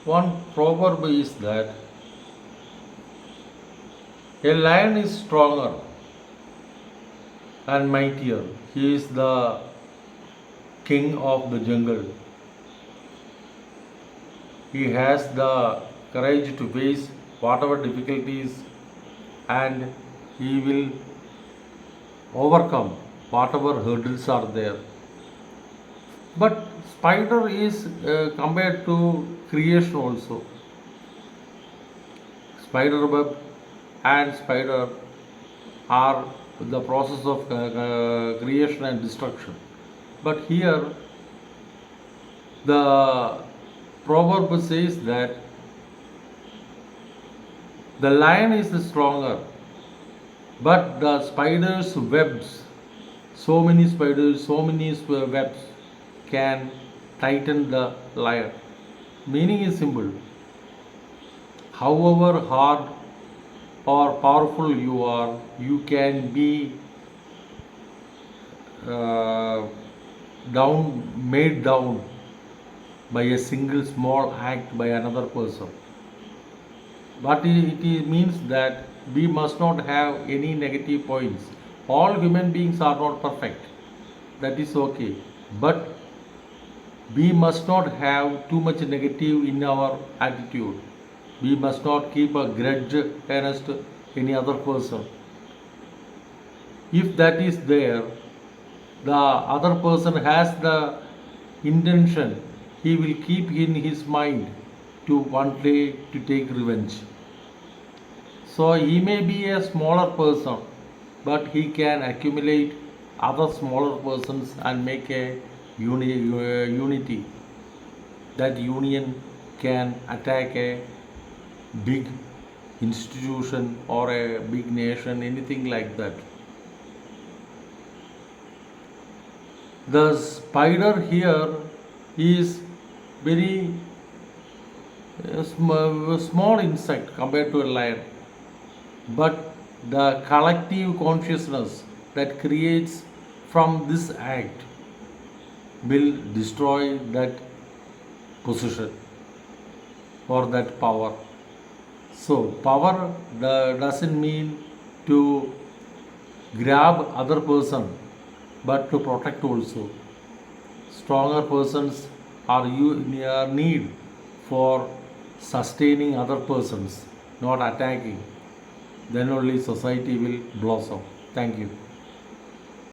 One proverb is that a lion is stronger and mightier. He is the king of the jungle. He has the courage to face whatever difficulties, and he will overcome whatever hurdles are there. But spider is compared to creation also. Spider web and spider are the process of creation and destruction. But here the proverb says that the lion is the stronger, but the spider's webs, so many spiders, so many webs can tighten the lion. Meaning is simple. However hard or powerful you are, you can be uh, made down by a single small act by another person. But it means that we must not have any negative points. All human beings are not perfect. That is okay. But we must not have too much negative in our attitude. We must not keep a grudge against any other person. If that is there, the other person has the intention, he will keep in his mind to one day to take revenge. So he may be a smaller person, but he can accumulate other smaller persons and make a unity. That union can attack a big institution or a big nation, anything like that. The spider here is very small insect compared to a lion, but the collective consciousness that creates from this act will destroy that position or that power. So power doesn't mean to grab other person, but to protect also. Stronger persons are need for sustaining other persons, not attacking. Then only society will blossom. Thank you.